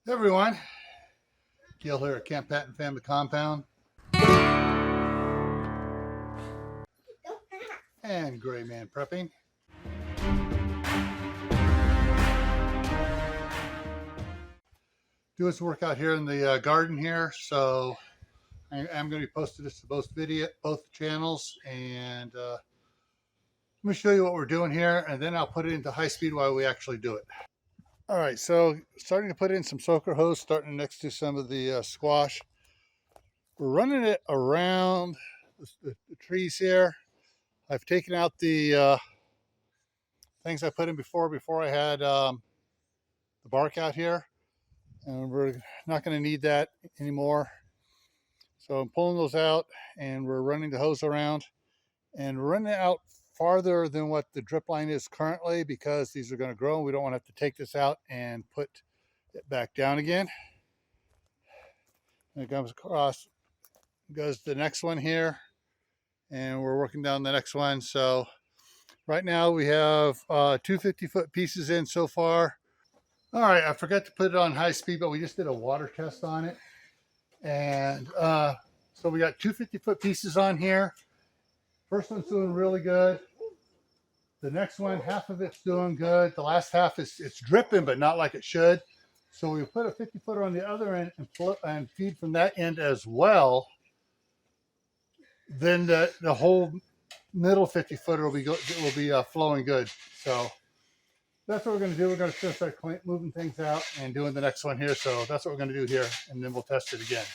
Hey everyone, Gil here at Camp Patton Family Compound and Gray Man Prepping. Doing some work out here in the garden here, so I'm going to be posting this to both channels, and let me show you what we're doing here, and then I'll put it into high speed while we actually do it. All right, so starting to put in some soaker hose, starting next to some of the squash. We're running it around the trees here. I've taken out the things I put in before I had the bark out here, and we're not going to need that anymore. So I'm pulling those out, and we're running the hose around, and we're running it out farther than what the drip line is currently because these are going to grow, and we don't want to have to take this out and put it back down again. And it comes across, goes to the next one here, and we're working down the next one. So right now we have 250-foot pieces in so far. All right, I forgot to put it on high speed, but we just did a water test on it. And so we got 250-foot pieces on here. First one's doing really good. The next one, half of it's doing good. The last half it's dripping, but not like it should. So we put a 50-footer on the other end and feed from that end as well. Then the whole middle 50-footer will be flowing good. So that's what we're going to do. We're going to start moving things out and doing the next one here. So that's what we're going to do here, and then we'll test it again.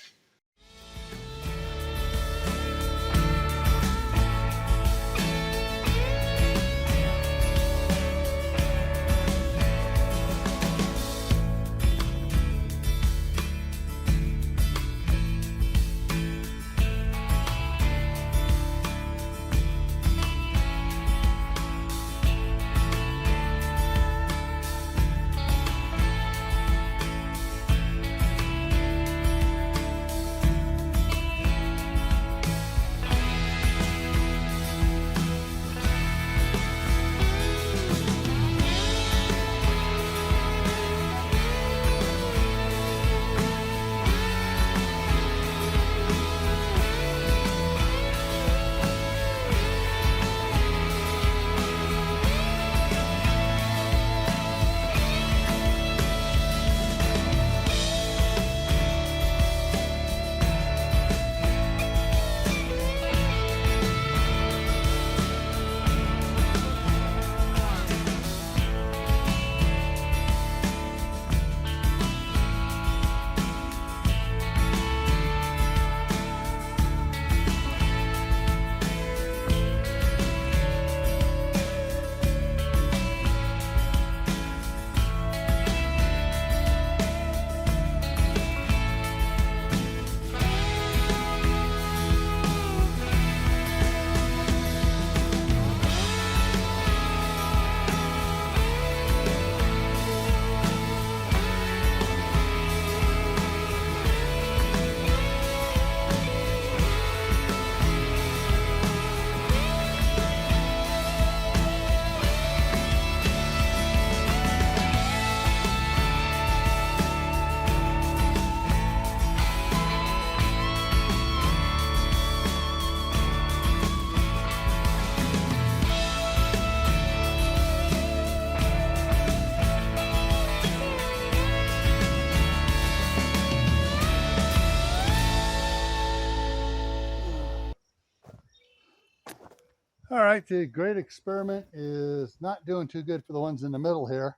All right, the great experiment is not doing too good for the ones in the middle here.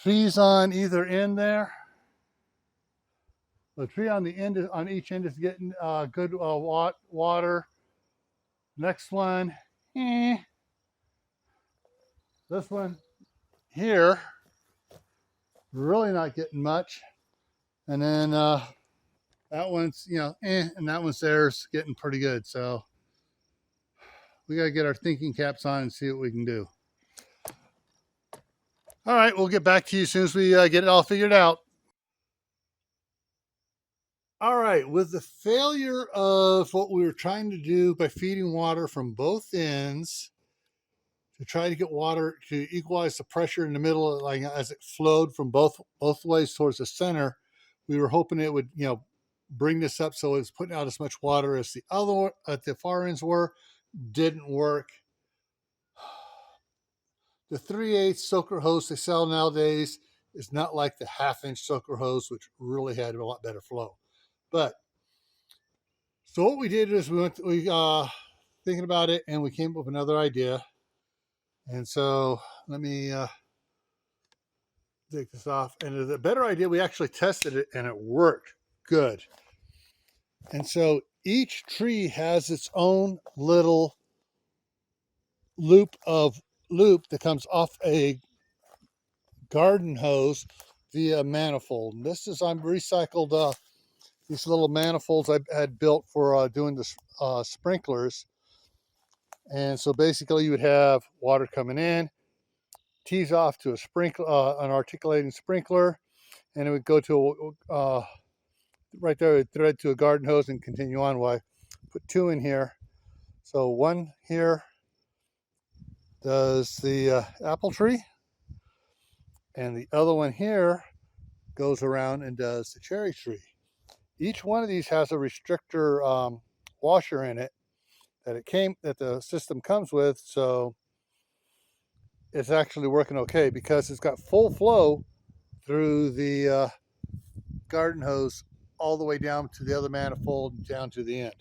Trees on either end there. The tree on the end, on each end, is getting good water. Next one, this one here, really not getting much. And then that one's, and that one's there's getting pretty good. So we got to get our thinking caps on and see what we can do. All right, we'll get back to you as soon as we get it all figured out. All right, with the failure of what we were trying to do by feeding water from both ends to try to get water to equalize the pressure in the middle, like as it flowed from both ways towards the center. We were hoping it would, bring this up so it's putting out as much water as the other at the far ends were. Didn't work. The 3/8 soaker hose they sell nowadays is not like the 1/2-inch soaker hose, which really had a lot better flow. But so what we did is we thinking about it, and we came up with another idea. And so let me take this off. And the better idea, we actually tested it, and it worked good. And so each tree has its own little loop that comes off a garden hose via manifold. And this is I'm recycled these little manifolds I had built for doing the sprinklers. And so basically you would have water coming in, tees off to a an articulating sprinkler, and it would go to right there, it would thread to a garden hose and continue on. Well, I put 2 in here. So one here does the apple tree, and the other one here goes around and does the cherry tree. Each one of these has a restrictor washer in it that the system comes with, so it's actually working okay because it's got full flow through the garden hose all the way down to the other manifold, down to the end.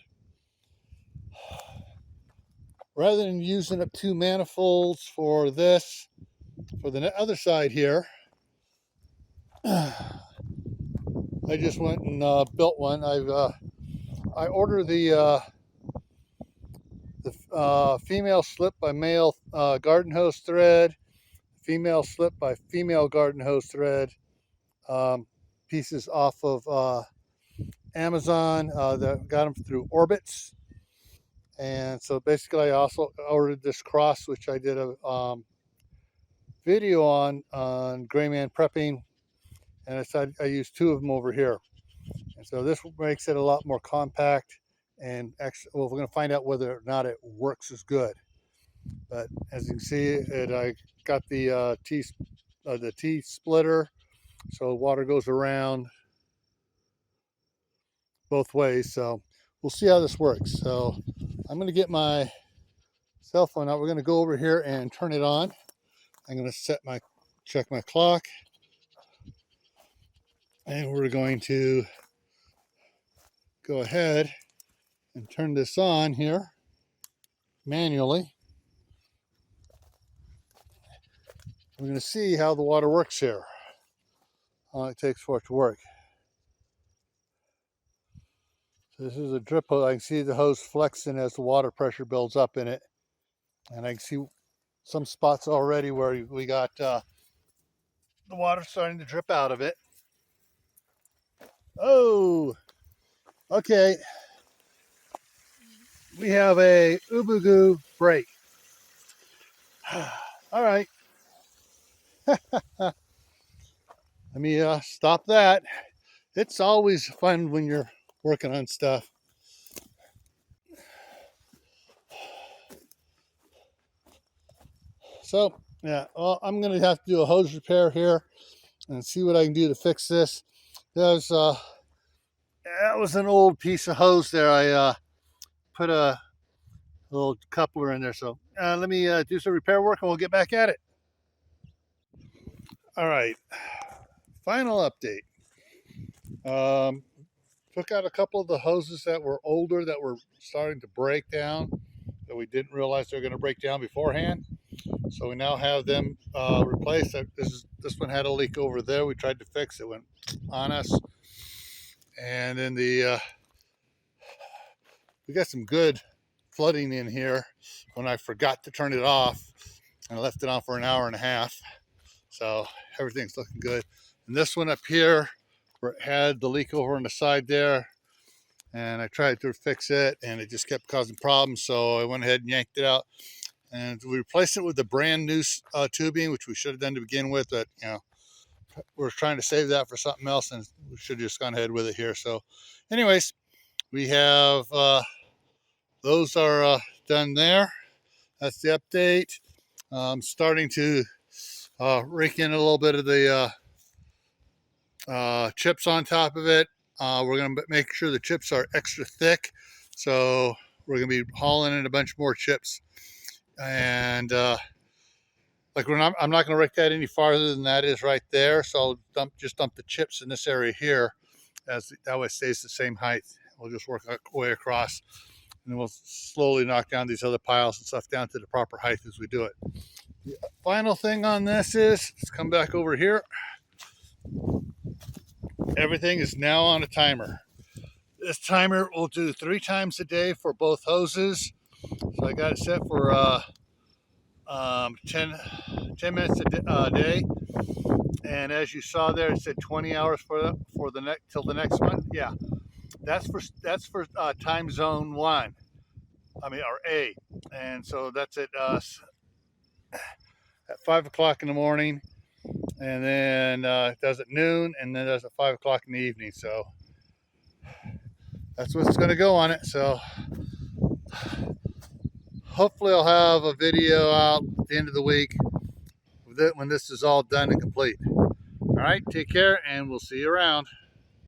Rather than using up 2 manifolds for this, for the other side here, I just went and built one. I ordered the female slip by male garden hose thread, female slip by female garden hose thread, pieces off of Amazon that got them through Orbits. And so basically I also ordered this cross, which I did a video on Gray Man prepping, and I used 2 of them over here. And so this makes it a lot more compact, and actually, well, we're going to find out whether or not it works as good. But as you can see, I got the T splitter, so water goes around both ways. So we'll see how this works. So I'm going to get my cell phone out. We're going to go over here and turn it on. I'm going to check my clock, and we're going to go ahead and turn this on here manually. We're going to see how the water works here, how long it takes for it to work. So this is a drip hose. I can see the hose flexing as the water pressure builds up in it, and I can see some spots already where we got the water starting to drip out of it. Oh, okay. We have a Ubugoo break. All right. Let me stop that. It's always fun when you're working on stuff. So, yeah, well, I'm going to have to do a hose repair here and see what I can do to fix this. That was an old piece of hose there. I put a little coupler in there. So let me do some repair work and we'll get back at it. All right, final update. Took out a couple of the hoses that were older, that were starting to break down, that we didn't realize they were going to break down beforehand. So we now have them replaced. This one had a leak over there. We tried to fix it, went on us. And then we got some good flooding in here when I forgot to turn it off, and I left it on for an hour and a half. So everything's looking good. And this one up here, where it had the leak over on the side there, and I tried to fix it, and it just kept causing problems. So I went ahead and yanked it out, and we replaced it with the brand new tubing, which we should have done to begin with. But we're trying to save that for something else, and we should have just gone ahead with it here. So, anyways, we have those are done there. That's the update. Starting to rake in a little bit of the chips on top of it. We're going to make sure the chips are extra thick. So we're going to be hauling in a bunch more chips. And like I'm not going to rake that any farther than that is right there. So I'll just dump the chips in this area here. That way it stays the same height. We'll just work our way across. And then we'll slowly knock down these other piles and stuff down to the proper height as we do it. The final thing on this is, let's come back over here. Everything is now on a timer. This timer will do 3 times a day for both hoses. So I got it set for 10 minutes a day. And as you saw there, it said 20 hours for the next till the next one. Yeah, that's for time zone 1. I mean, or A. And so that's at 5 o'clock in the morning, and then it does at noon, and then does at 5 o'clock in the evening. So that's what's going to go on it. So hopefully I'll have a video out at the end of the week when this is all done and complete. All right, take care, and we'll see you around.